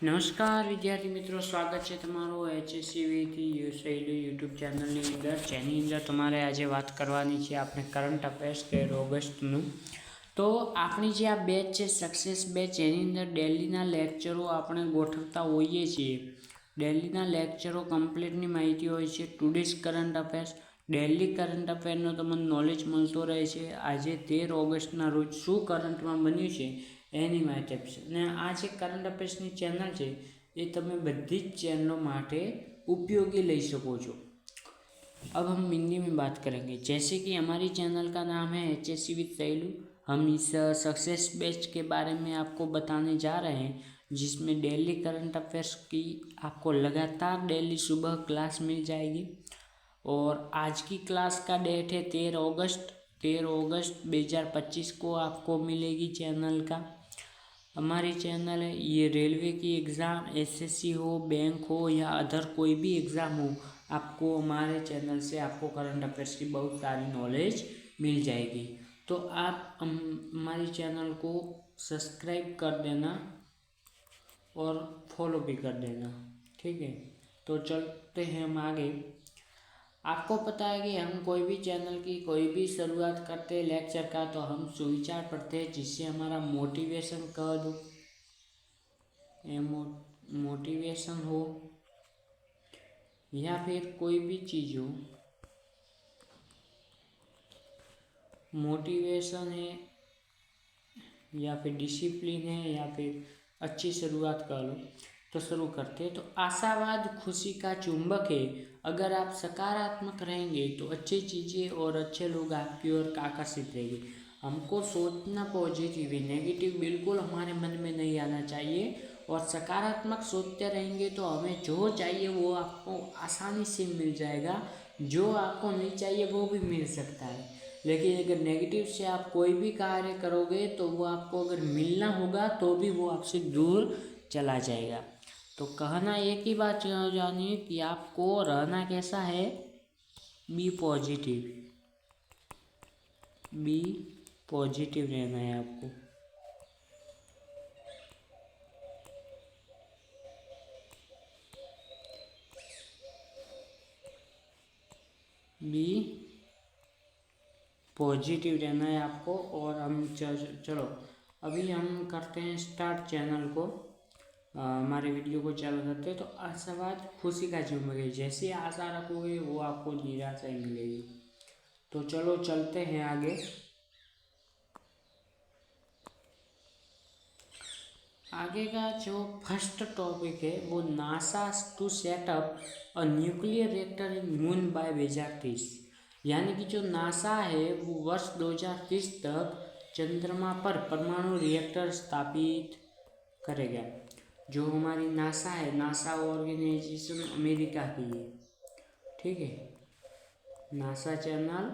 નમસ્કાર વિદ્યાર્થી મિત્રો, સ્વાગત છે તમારું HSC વિથ શૈલી યુટ્યુબ ચેનલની અંદર, જેની અંદર તમારે આજે વાત કરવાની છે આપણે કરંટ અફેર્સ 13 ઓગસ્ટનું. તો આપણી જે આ બેચ છે સક્સેસ બેચ, એની અંદર ડેલીના લેક્ચરો આપણે ગોઠવતા હોઈએ છીએ. ડેલીના લેક્ચરો કમ્પ્લીટની માહિતી હોય છે. Today's current affairs, daily current અફેરનો તમને નોલેજ મળતો રહે છે. આજે 13 ઓગસ્ટના રોજ શું કરંટમાં બન્યું છે એની માહિતી આપશે. અને આ જે કરંટ અફેર્સની ચેનલ છે એ તમે બધી જ ચैनलों માટે उपयोगी ले सको છો. अब हम हिंदी में बात करेंगे. जैसे कि हमारी चैनल का नाम है HSC विद सैलू. हम इस सक्सेस बैच के बारे में आपको बताने जा रहे हैं, जिसमें डेली करंट अफेयर्स की आपको लगातार डेली सुबह क्लास मिल जाएगी. और आज की क्लास का डेट है 13 अगस्त 2025 को आपको मिलेगी चैनल का. हमारी चैनल है, ये रेलवे की एग्ज़ाम, एसएससी हो, बैंक हो या अदर कोई भी एग्ज़ाम हो, आपको हमारे चैनल से आपको करंट अफेयर्स की बहुत सारी नॉलेज मिल जाएगी. तो आप हमारी चैनल को सब्सक्राइब कर देना और फॉलो भी कर देना, ठीक है. तो चलते हैं हम आगे. आपको पता है कि हम कोई भी चैनल की कोई भी शुरुआत करते हैं लेक्चर का, तो हम सुविचार पढ़ते हैं, जिससे हमारा मोटिवेशन कह दो मोटिवेशन हो या फिर कोई भी चीज़ हो. मोटिवेशन है या फिर डिसिप्लिन है या फिर अच्छी शुरुआत कर लो. तो शुरू करते हैं. तो आशावाद खुशी का चुंबक है. अगर आप सकारात्मक रहेंगे तो अच्छी चीज़ें और अच्छे लोग आपकी ओर आकर्षित रहेंगे. हमको सोचना पॉजिटिव है, नेगेटिव बिल्कुल हमारे मन में नहीं आना चाहिए. और सकारात्मक सोचते रहेंगे तो हमें जो चाहिए वो आपको आसानी से मिल जाएगा, जो आपको नहीं चाहिए वो भी मिल सकता है. लेकिन अगर नेगेटिव से आप कोई भी कार्य करोगे तो वो आपको अगर मिलना होगा तो भी वो आपसे दूर चला जाएगा. तो कहना एक ही बात जानिए कि आपको रहना कैसा है, बी पॉजिटिव रहना है आपको. बी पॉजिटिव रहना है आपको. और हम चलो अभी हम करते हैं स्टार्ट चैनल को. हमारे वीडियो को चालू करते हैं. तो आशावाद खुशी का चुंबक है. जैसे आशा रखोगे वो आपको निराशा ही मिलेगी. तो चलो चलते हैं आगे. आगे का जो फर्स्ट टॉपिक है वो NASA to set up a nuclear reactor in moon by 2030. यानी कि जो नासा है वो वर्ष 2030 तक चंद्रमा पर परमाणु रिएक्टर स्थापित करेगा. जो हमारी नासा है, नासा ऑर्गेनाइजेशन अमेरिका की है, ठीक है. नासा चैनल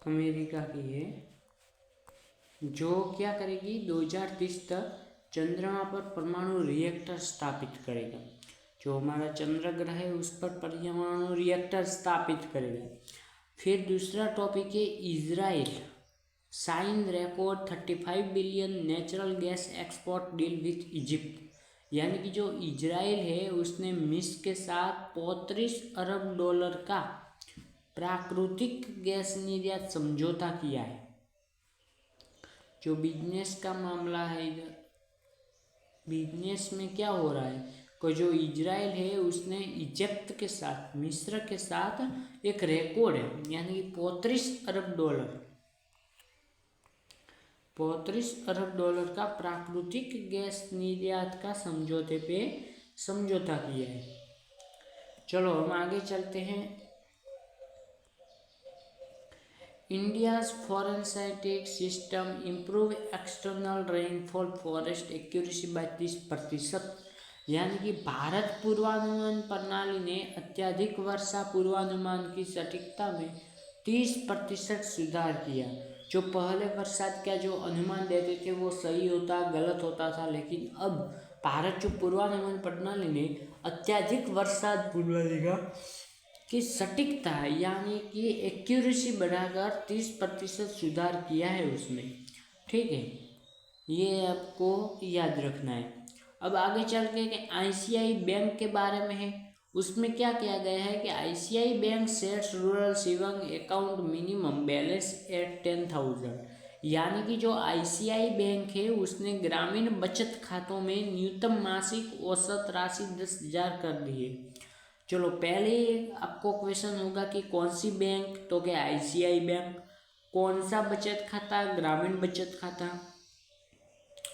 अमेरिका की है, जो क्या करेगी 2030 तक चंद्रमा पर परमाणु रिएक्टर स्थापित करेगा. जो हमारा चंद्र ग्रह है उस पर परमाणु रिएक्टर स्थापित करेगा. फिर दूसरा टॉपिक है Israel sign record 35 billion natural gas export deal with Egypt. यानी कि जो इजराइल है उसने मिस्र के साथ 35 अरब डॉलर का प्राकृतिक गैस निर्यात समझौता किया है. जो बिजनेस का मामला है, इधर बिजनेस में क्या हो रहा है कि जो इजराइल है उसने इजिप्ट के साथ, मिस्र के साथ एक रिकॉर्ड है, यानी कि 35 अरब डॉलर का प्राकृतिक गैस निर्यात का समझौते पे समझौता किया है. चलो हम आगे चलते हैं. India's forensic system improve external rainfall forest accuracy by 30%. यानी कि भारत पूर्वानुमान प्रणाली ने अत्यधिक वर्षा पूर्वानुमान की सटीकता में 30% सुधार किया. जो पहले बरसात का जो अनुमान देते थे वो सही होता गलत होता था, लेकिन अब भारत जो पूर्वानुमान प्रणाली ने अत्यधिक वर्षा पूर्वानुमान कि सटीकता यानी कि एक्यूरेसी बढ़ाकर 30% सुधार किया है उसमें। ठीक है, ये आपको याद रखना है। अब आगे चल के आईसीआई बैंक के बारे में है, उसमें क्या किया गया है कि ICI bank sets rural saving account minimum balance at 10,000, यानी कि जो आईसीआई बैंक है उसने ग्रामीण बचत खातों में न्यूनतम मासिक औसत राशि 10,000 कर दी है। चलो पहले आपको क्वेश्चन होगा कि कौन सी बैंक, तो क्या आईसीआई बैंक। कौन सा बचत खाता, ग्रामीण बचत खाता।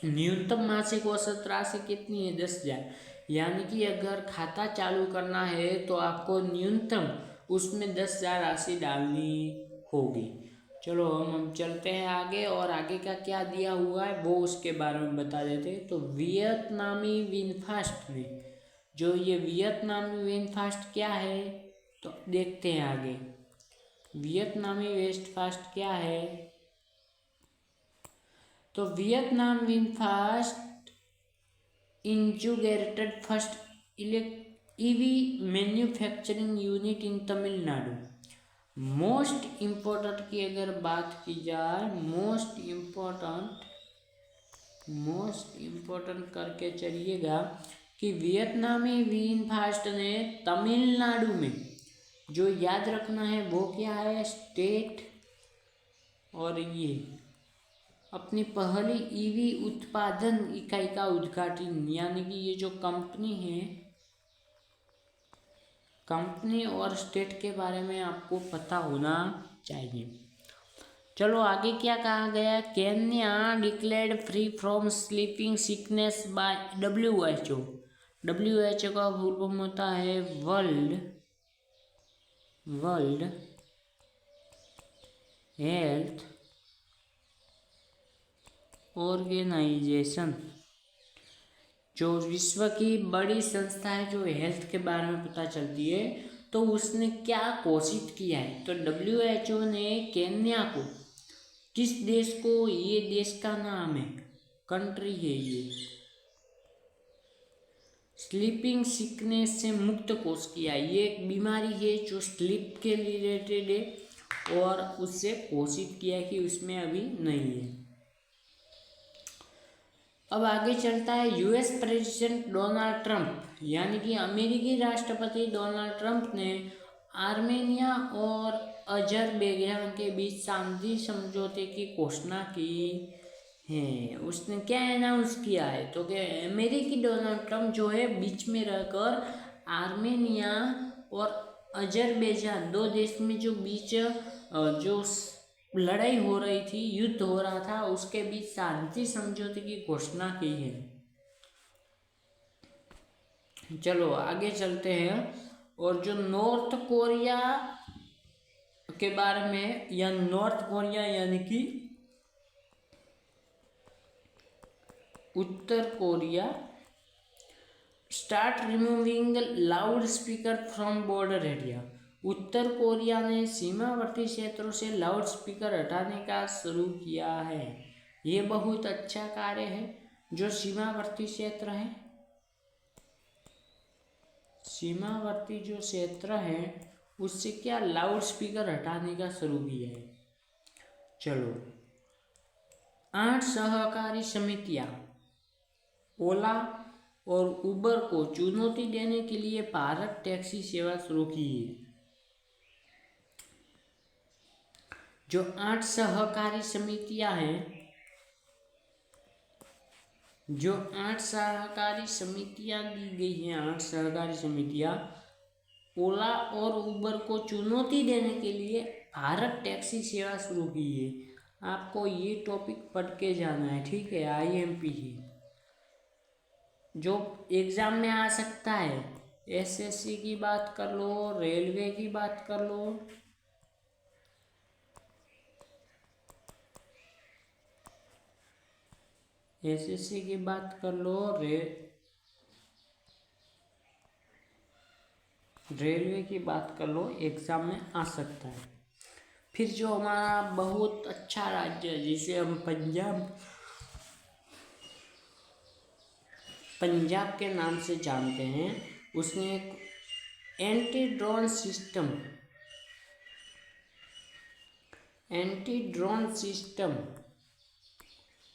न्यूनतम मासिक औसत राशि कितनी है, 10,000, यानी कि अगर खाता चालू करना है तो आपको न्यूनतम उसमें 10,000 राशि डालनी होगी। चलो हम चलते हैं आगे, और आगे का क्या दिया हुआ है वो उसके बारे में बता देते हैं। तो वियतनामी विनफास्ट में, जो ये वियतनामी विनफास्ट क्या है तो देखते हैं आगे। वियतनामी वेस्टफास्ट क्या है, तो Vietnam VinFast integrated first EV manufacturing unit in Tamil Nadu. Most important की अगर बात की जाए, मोस्ट इम्पोर्टेंट करके चलिएगा कि वियतनामी विनफास्ट ने तमिलनाडु में, जो याद रखना है वो क्या है, स्टेट, और ये अपनी पहली ईवी उत्पादन इकाई का उद्घाटन, यानी कि ये जो कंपनी है, कंपनी और स्टेट के बारे में आपको पता होना चाहिए। चलो आगे क्या कहा गया, Kenya declared free from sleeping sickness by WHO। WHO का फुल फॉर्म होता है वर्ल्ड हेल्थ ऑर्गेनाइजेशन, जो विश्व की बड़ी संस्था है जो हेल्थ के बारे में पता चलती है। तो उसने क्या घोषित किया है, तो WHO ने केन्या को, किस देश को, ये देश का नाम है, कंट्री है ये, स्लीपिंग सिकनेस से मुक्त कोष किया। ये एक बीमारी है जो स्लीप के रिलेटेड है और उससे घोषित किया कि उसमें अभी नहीं है। अब आगे चलता है, यूएस प्रेसिडेंट डोनाल्ड ट्रंप, यानी कि अमेरिकी राष्ट्रपति डोनाल्ड ट्रंप ने आर्मेनिया और अजरबैजान के बीच शांति समझौते की घोषणा की है। उसने क्या अनाउंस किया है, तो क्या अमेरिकी डोनाल्ड ट्रंप जो है बीच में रहकर आर्मेनिया और अजरबैजान, दो देश में जो बीच जो लड़ाई हो रही थी, युद्ध हो रहा था, उसके बीच शांति समझौते की घोषणा की है। चलो आगे चलते हैं, और जो नॉर्थ कोरिया के बारे में, या नॉर्थ कोरिया यानी कि उत्तर Korea, start removing loud speaker from border area. उत्तर कोरिया ने सीमावर्ती क्षेत्रों से लाउड स्पीकर हटाने का शुरू किया है। ये बहुत अच्छा कार्य है। जो सीमावर्ती क्षेत्र है, सीमावर्ती जो क्षेत्र है उससे क्या लाउड स्पीकर हटाने का शुरू किया है। चलो 8 सहकारी समितियां ओला और उबर को चुनौती देने के लिए भारत टैक्सी सेवा शुरू की है। जो 8 सहकारी समितियां हैं, जो 8 सहकारी समितियां दी गई हैं, 8 सहकारी समितियां ओला और उबर को चुनौती देने के लिए भारत टैक्सी सेवा शुरू की है। आपको ये टॉपिक पढ़ के जाना है, ठीक है, IMP ही जो एग्ज़ाम में आ सकता है। SSC की बात कर लो, रेलवे की बात कर लो, SSC की बात कर लो, रेलवे की बात कर लो, एग्ज़ाम में आ सकता है। फिर जो हमारा बहुत अच्छा राज्य है जिसे हम पंजाब के नाम से जानते हैं, उसने एक एंटी ड्रोन सिस्टम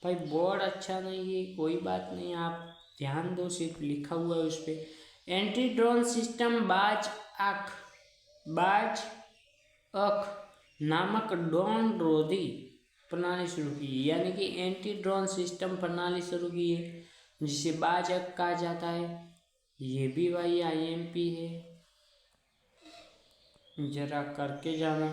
भाई बोर्ड अच्छा नहीं है, कोई बात नहीं, आप ध्यान दो, सिर्फ लिखा हुआ है उस पर। एंटी ड्रोन सिस्टम बाज अख नामक ड्रोन रोधी प्रणाली शुरू की, यानी कि एंटी ड्रोन सिस्टम प्रणाली शुरू की है जिसे बाज अख कहा जाता है। ये भी भाई IMP है, जरा करके जाना।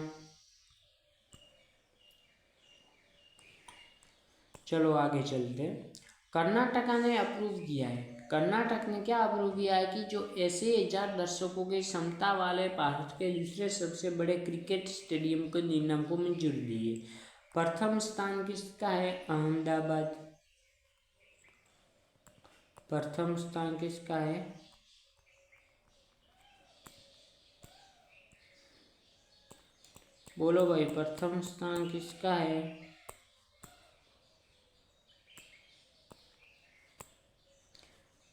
चलो आगे चलते हैं। कर्नाटक ने अप्रूव किया है, कर्नाटक ने क्या अप्रूव किया है कि जो 80,000 दर्शकों की क्षमता वाले भारत के दूसरे सबसे बड़े क्रिकेट स्टेडियम के निर्माण को मंजूरी दी है। प्रथम स्थान किसका है? अहमदाबाद। प्रथम स्थान किसका है? बोलो भाई, प्रथम स्थान किसका है?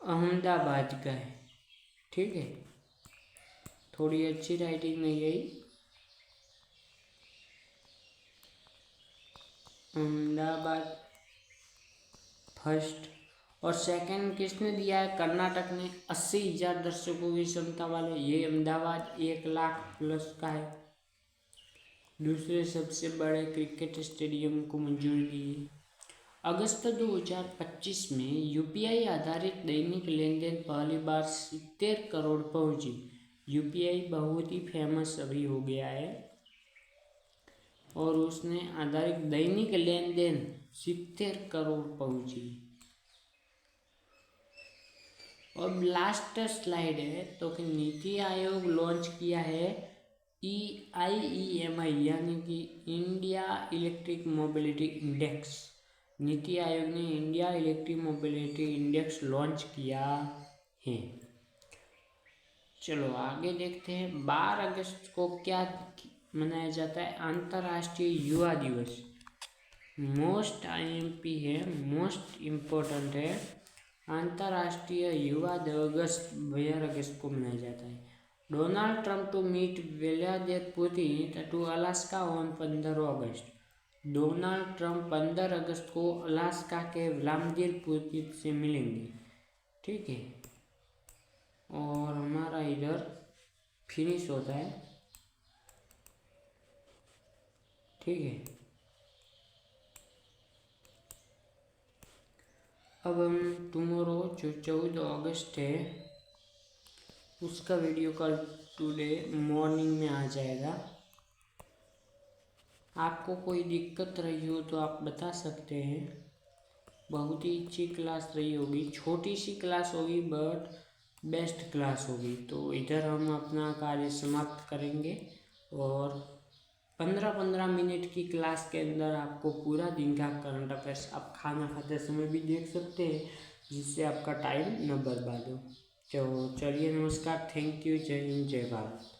अहमदाबाद का है। ठीक है, थोड़ी अच्छी राइटिंग नहीं गई। अहमदाबाद फर्स्ट। और सेकंड किसने दिया है? कर्नाटक ने 80,000 दर्शकों की क्षमता वाले, ये अहमदाबाद 1 लाख प्लस का है, दूसरे सबसे बड़े क्रिकेट स्टेडियम को मंजूरी दी है। अगस्त 2025 में UPI आधारित दैनिक लेन देन पहली बार 70 करोड़ पहुंची। UPI बहुत ही फेमस अभी हो गया है और उसने आधारित दैनिक लेन देन 70 करोड़ पहुंची। और लास्ट स्लाइड है तो कि नीति आयोग लॉन्च किया है IEMI यानी कि India electric mobility index. NITI Aayog ने India electric mobility index launch किया है। चलो आगे देखते हैं। 12 अगस्त को क्या मनाया जाता है? अंतर्राष्ट्रीय युवा दिवस। मोस्ट IMP है, मोस्ट इम्पोर्टेंट है। अंतर्राष्ट्रीय युवा दिवस 12 अगस्त को मनाया जाता है। Donald Trump to meet Vladimir Putin to Alaska on 15 August. Donald Trump 15 अगस्त को अलास्का के व्लादिमीर पुतिन से मिलेंगे। ठीक है, और हमारा इधर फिनिश होता है। ठीक है, अब हम टुमारो जो 14 अगस्त है उसका वीडियो कल टुडे मॉर्निंग में आ जाएगा। आपको कोई दिक्कत रही हो तो आप बता सकते हैं। बहुत ही अच्छी क्लास रही होगी, छोटी सी क्लास होगी बट बेस्ट क्लास होगी। तो इधर हम अपना कार्य समाप्त करेंगे और 15-15 मिनट की क्लास के अंदर आपको पूरा दिन का करंट अफेयर्स आप खाना खाते समय भी देख सकते हैं, जिससे आपका टाइम न बर्बाद हो। तो चलिए, नमस्कार, थैंक यू, जय हिंद, जय भारत।